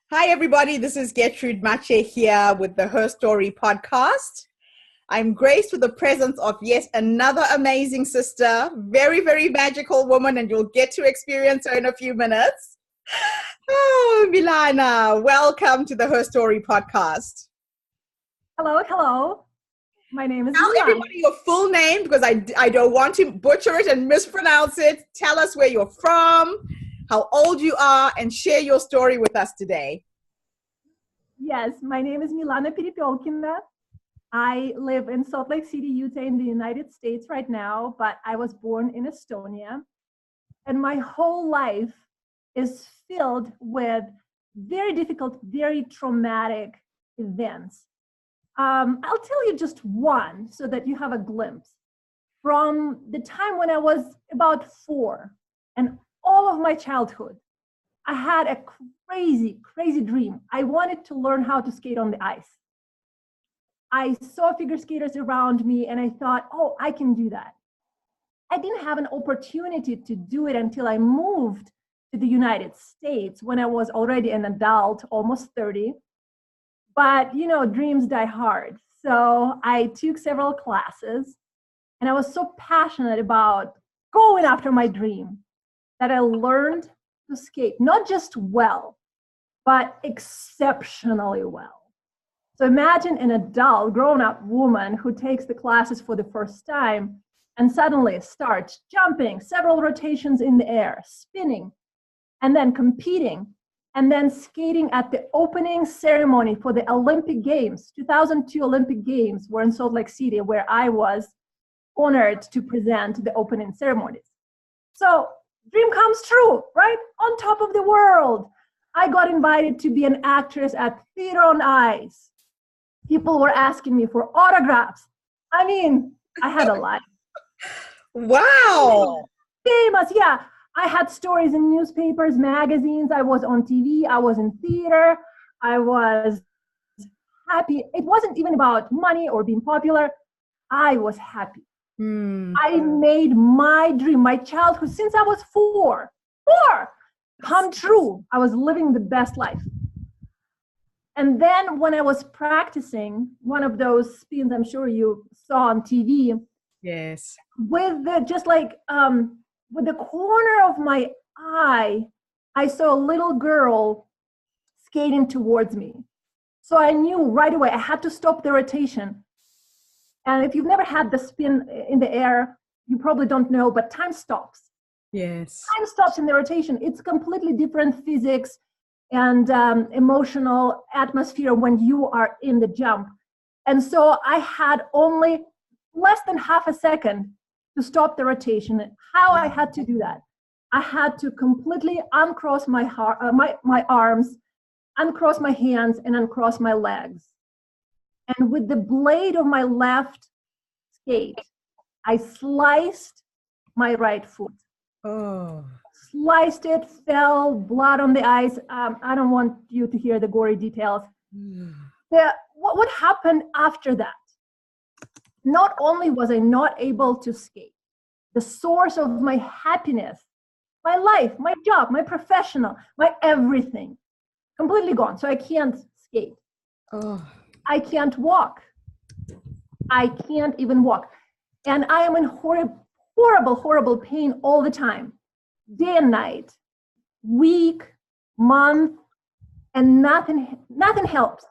Hi, everybody. This is Gertrude Mache here with the Her Story podcast. I'm graced with the presence of yet another amazing sister, very, very magical woman, and you'll get to experience her in a few minutes. Oh, Miliana, welcome to the Her Story podcast. Hello, hello. My name is Tell Miliana. everybody your full name because I don't want to butcher it and mispronounce it. Tell us where you're from, how old you are, and share your story with us today. Yes, my name is Miliana Perepelkina. I live in Salt Lake City, Utah in the United States right now, but I was born in Estonia. And my whole life is filled with very difficult, very traumatic events. I'll tell you just one so that you have a glimpse. From the time when I was about 4 and all of my childhood, I had a crazy, crazy dream. I wanted to learn how to skate on the ice. I saw figure skaters around me and I thought, oh, I can do that. I didn't have an opportunity to do it until I moved to the United States when I was already an adult, almost 30. But, dreams die hard. So I took several classes and I was so passionate about going after my dream that I learned to skate, not just well, but exceptionally well. So imagine an adult, grown-up woman who takes the classes for the first time and suddenly starts jumping several rotations in the air, spinning, and then competing, and then skating at the opening ceremony for the Olympic Games. 2002 Olympic Games were in Salt Lake City, where I was honored to present the opening ceremonies. So dream comes true, right? On top of the world. I got invited to be an actress at Theater on Ice. People were asking me for autographs. I had a life. Wow. Famous, yeah. I had stories in newspapers, magazines. I was on TV. I was in theater. I was happy. It wasn't even about money or being popular. I was happy. I made my dream, my childhood, since I was four, come true. I was living the best life. And then when I was practicing one of those spins, I'm sure you saw on TV. Yes. With the corner of my eye, I saw a little girl skating towards me. So I knew right away I had to stop the rotation. And if you've never had the spin in the air, you probably don't know, but time stops. Yes. Time stops in the rotation. It's completely different physics and emotional atmosphere when you are in the jump. And so I had only less than half a second to stop the rotation. How I had to do that? I had to completely uncross my arms, uncross my hands, and uncross my legs. And with the blade of my left skate, I sliced my right foot. Oh. Sliced it, fell, blood on the ice. I don't want you to hear the gory details. What happened after that? Not only was I not able to skate, the source of my happiness, my life, my job, my professional, my everything, completely gone. So I can't skate. Oh. I can't walk. I can't even walk. And I am in horrible, horrible pain all the time, day and night, week, month, and nothing helps.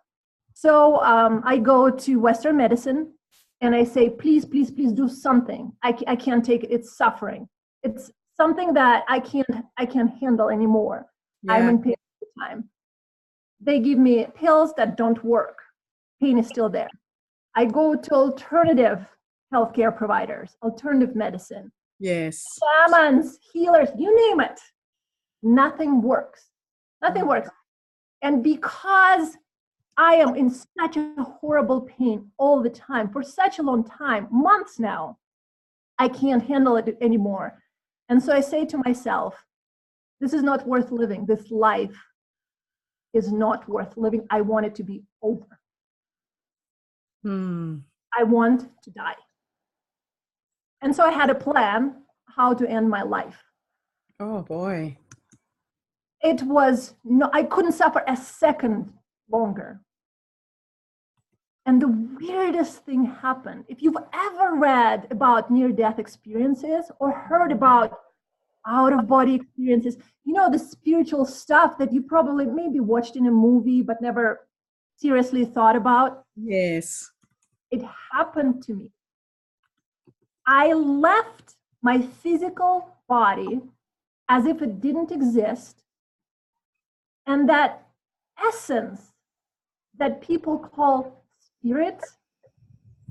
So I go to Western medicine and I say, please, please, please do something. I can't take it. It's suffering. It's something that I can't handle anymore. Yeah. I'm in pain all the time. They give me pills that don't work. Pain is still there. I go to alternative healthcare providers, alternative medicine. Yes. Shamans, healers, you name it. Nothing works. Nothing works. And because I am in such a horrible pain all the time, for such a long time, months now, I can't handle it anymore. And so I say to myself, this is not worth living. This life is not worth living. I want it to be over. I want to die. And so I had a plan how to end my life. Oh, boy. it was no, I couldn't suffer a second longer. And the weirdest thing happened. If you've ever read about near-death experiences or heard about out-of-body experiences, you know, the spiritual stuff that you probably maybe watched in a movie but never seriously thought about. Yes. It happened to me. I left my physical body as if it didn't exist. And that essence that people call spirit,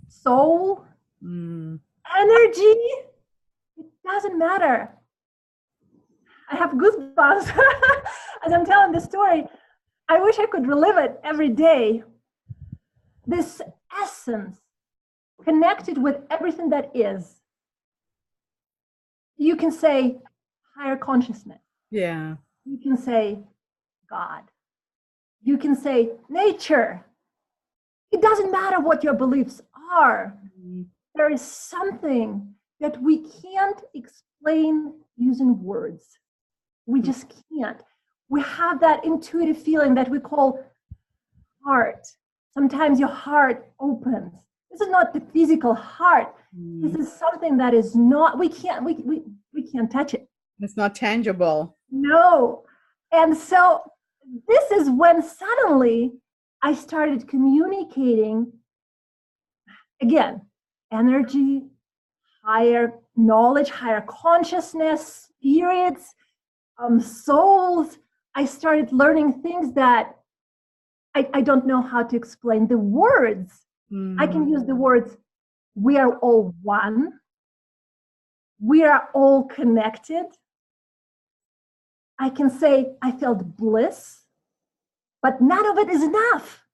soul, energy, it doesn't matter. I have goosebumps as I'm telling the story. I wish I could relive it every day. This essence connected with everything that is. You can say higher consciousness. Yeah. You can say God. You can say nature. It doesn't matter what your beliefs are. There is something that we can't explain using words. We just can't. We have that intuitive feeling that we call heart. Sometimes your heart opens. This is not the physical heart. This is something that is not, we can't touch it. It's not tangible. No. And so this is when suddenly I started communicating, again, energy, higher knowledge, higher consciousness, spirits, souls. I started learning things that I don't know how to explain. The words, I can use the words, we are all one. We are all connected. I can say I felt bliss, but none of it is enough.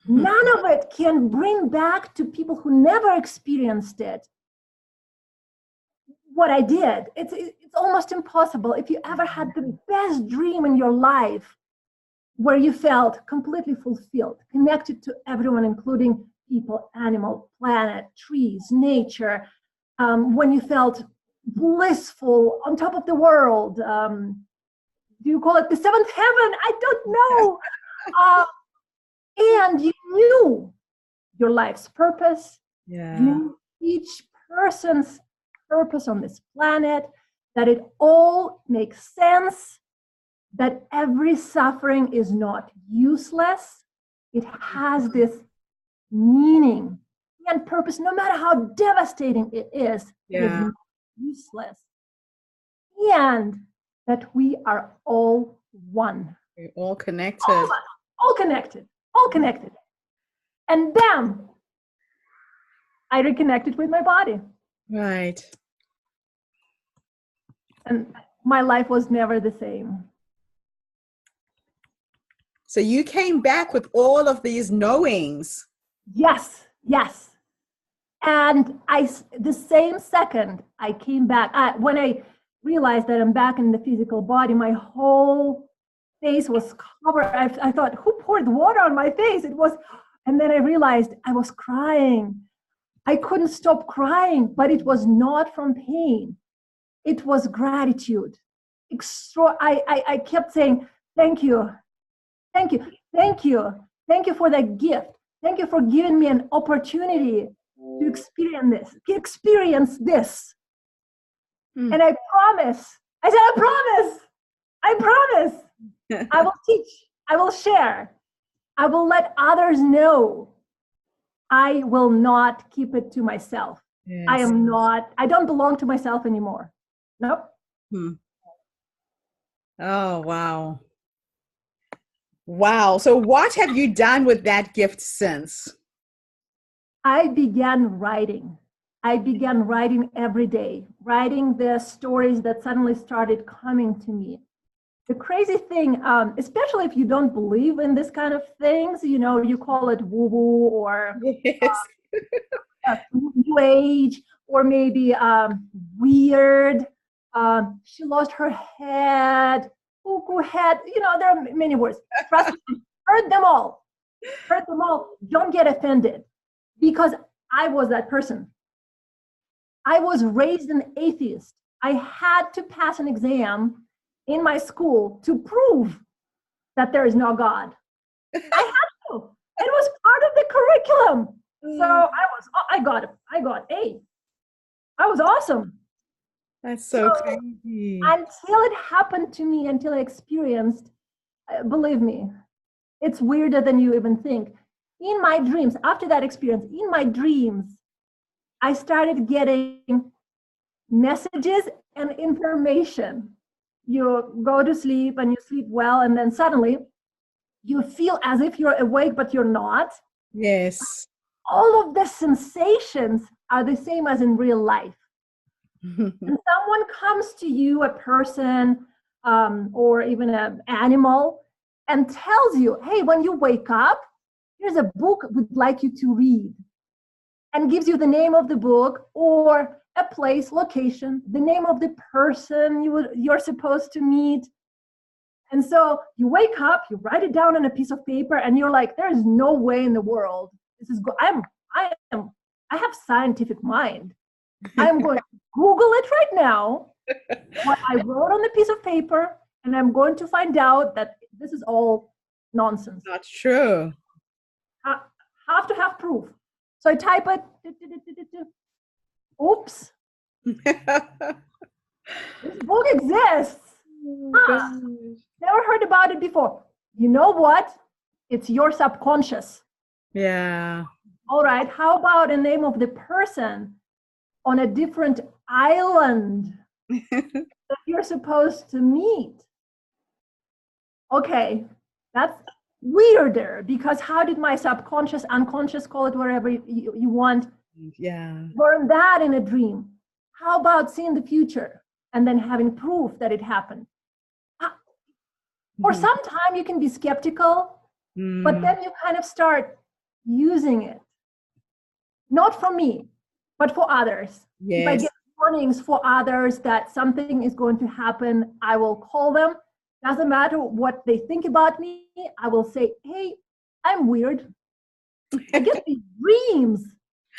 None of it can bring back to people who never experienced it what I did. It's almost impossible. If you ever had the best dream in your life where you felt completely fulfilled, connected to everyone, including people, animal, planet, trees, nature, when you felt blissful on top of the world, do you call it the seventh heaven? I don't know. And you knew your life's purpose. Yeah. You knew each person's purpose on this planet, that it all makes sense, that every suffering is not useless. It has this meaning and purpose, no matter how devastating it is. It is not useless. And that we are all one. We're all connected. All connected. All connected. And bam, I reconnected with my body. Right. And my life was never the same. So you came back with all of these knowings. Yes, yes. And the same second I came back, when I realized that I'm back in the physical body, my whole face was covered. I thought, who poured water on my face? And then I realized I was crying. I couldn't stop crying, but it was not from pain. It was gratitude. I kept saying, thank you, thank you, thank you, thank you for that gift. Thank you for giving me an opportunity to experience this. And I promise, I promise, I will teach, I will share, I will let others know. I will not keep it to myself. Yes. I don't belong to myself anymore. Nope. Oh, wow. Wow. So what have you done with that gift since? I began writing. Every day, writing the stories that suddenly started coming to me. The crazy thing, especially if you don't believe in this kind of things, you know, you call it woo-woo or new age, or maybe weird. She lost her head, cuckoo head. You know, there are many words. Trust me, heard them all. Don't get offended, because I was that person. I was raised an atheist. I had to pass an exam in my school to prove that there is no God. I had to. It was part of the curriculum. So I got A. I was awesome. That's so crazy. Until it happened to me, until I experienced, believe me, it's weirder than you even think. In my dreams, after that experience, in my dreams, I started getting messages and information. You go to sleep and you sleep well, and then suddenly you feel as if you're awake, but you're not. Yes. All of the sensations are the same as in real life. And someone comes to you, a person or even an animal, and tells you, hey, when you wake up, here's a book we'd like you to read, and gives you the name of the book or a place, location, the name of the person you're supposed to meet. And so you wake up, you write it down on a piece of paper, and you're like, there is no way in the world this is I have scientific mind. I'm going to Google it right now, what I wrote on the piece of paper, and I'm going to find out that this is all nonsense. Not true. Have to have proof. So I type it. Oops. This book exists. Never heard about it before. You know what? It's your subconscious. Yeah. All right. How about the name of the person on a different island that you're supposed to meet? Okay, that's weirder, because how did my subconscious, unconscious, call it wherever you want, learn that in a dream? How about seeing the future and then having proof that it happened? Or sometime you can be skeptical, but then you kind of start using it. Not for me, but for others. Yes. If I get warnings for others that something is going to happen, I will call them. Doesn't matter what they think about me, I will say, hey, I'm weird. I get these dreams,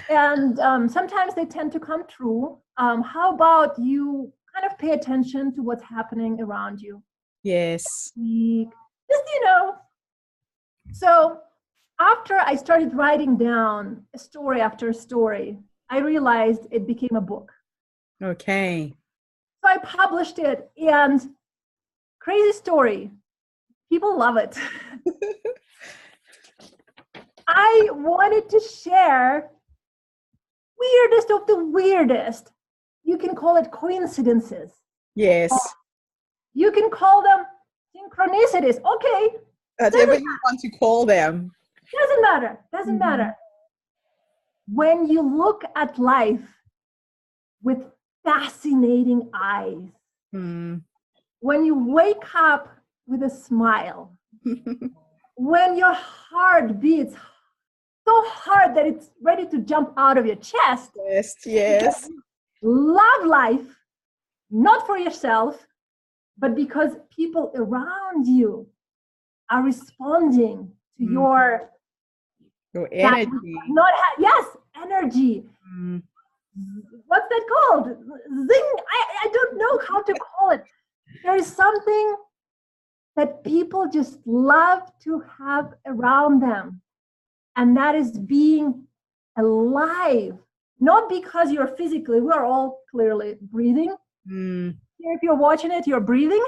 and sometimes they tend to come true. How about you kind of pay attention to what's happening around you? Yes. Just, So after I started writing down a story after a story, I realized it became a book. Okay. So I published it, and crazy story. People love it. I wanted to share weirdest of the weirdest. You can call it coincidences. Yes. You can call them synchronicities. Okay. Whatever you want to call them. Doesn't matter. Doesn't matter. When you look at life with fascinating eyes, when you wake up with a smile, when your heart beats so hard that it's ready to jump out of your chest. Yes. Love life, not for yourself, but because people around you are responding to your energy. Energy. What's that called? Zing. I don't know how to call it. There is something that people just love to have around them. And that is being alive. Not because you're physically, we're all clearly breathing. If you're watching it, you're breathing.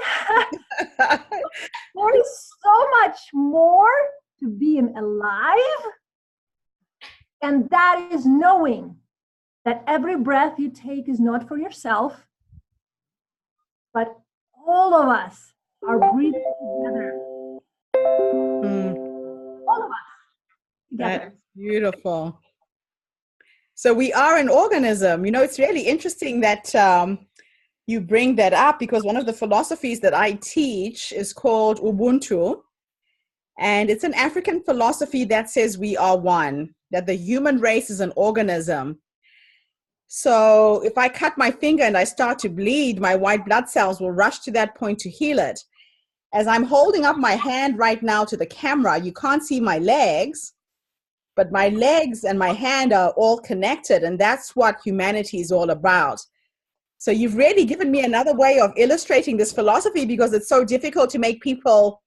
There is so much more to being alive. And that is knowing that every breath you take is not for yourself, but all of us are breathing together. All of us together. That's beautiful. So we are an organism. It's really interesting that you bring that up, because one of the philosophies that I teach is called Ubuntu. And it's an African philosophy that says we are one, that the human race is an organism. So if I cut my finger and I start to bleed, my white blood cells will rush to that point to heal it. As I'm holding up my hand right now to the camera, you can't see my legs, but my legs and my hand are all connected. And that's what humanity is all about. So you've really given me another way of illustrating this philosophy, because it's so difficult to make people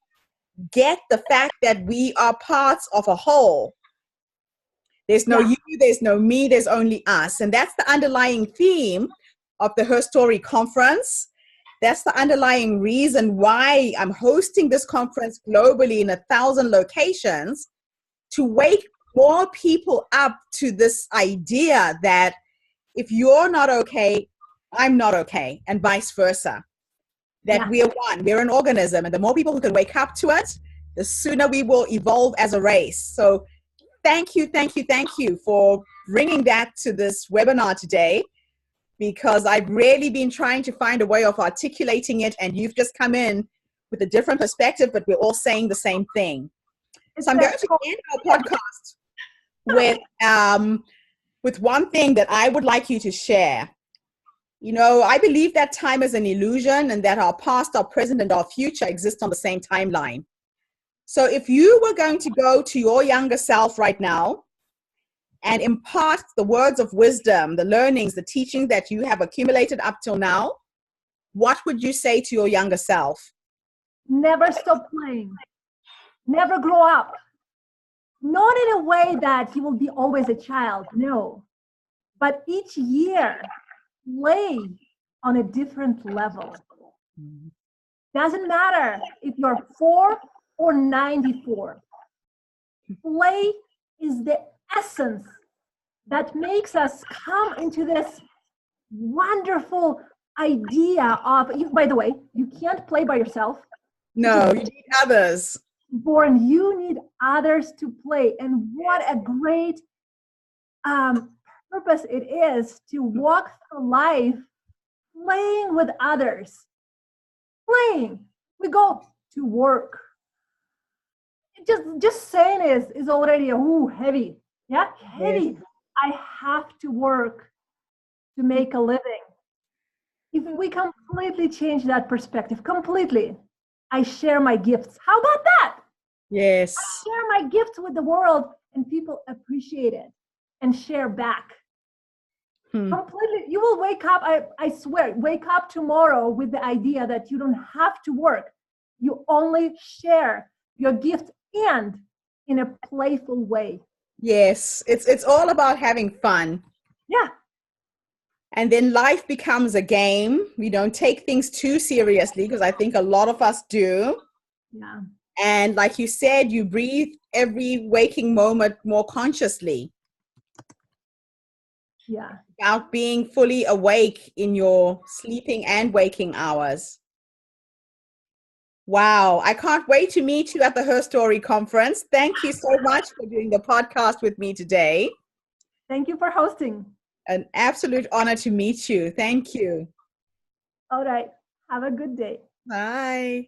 get the fact that we are parts of a whole. There's no you, there's no me, there's only us. And that's the underlying theme of the Her Story conference. That's the underlying reason why I'm hosting this conference globally in 1,000 locations, to wake more people up to this idea that if you're not okay, I'm not okay, and vice versa. That we're one, we're an organism, and the more people who can wake up to it, the sooner we will evolve as a race. So thank you for bringing that to this webinar today, because I've really been trying to find a way of articulating it, and you've just come in with a different perspective, but we're all saying the same thing. So I'm going to end our podcast with one thing that I would like you to share. You know, I believe that time is an illusion, and that our past, our present, and our future exist on the same timeline. So if you were going to go to your younger self right now and impart the words of wisdom, the learnings, the teachings that you have accumulated up till now, what would you say to your younger self? Never stop playing. Never grow up. Not in a way that you will be always a child, no. But each year, play on a different level. Doesn't matter if you're 4 or 94. Play is the essence that makes us come into this wonderful idea of, by the way, you can't play by yourself. No, you need others. Born, you need others to play. And what a great purpose it is to walk through life playing with others. Playing. We go to work. Just saying is already heavy. Yeah, heavy. Yes. I have to work to make a living. If we completely change that perspective, completely, I share my gifts. How about that? Yes. I share my gifts with the world, and people appreciate it and share back. Completely. You will wake up, I swear, wake up tomorrow with the idea that you don't have to work. You only share your gift, and in a playful way. Yes, it's all about having fun. Yeah. And then life becomes a game. We don't take things too seriously, because I think a lot of us do. Yeah. And like you said, you breathe every waking moment more consciously. Yeah. About being fully awake in your sleeping and waking hours. Wow. I can't wait to meet you at the Her Story conference. Thank you so much for doing the podcast with me today. Thank you for hosting. An absolute honor to meet you. Thank you. All right. Have a good day. Bye.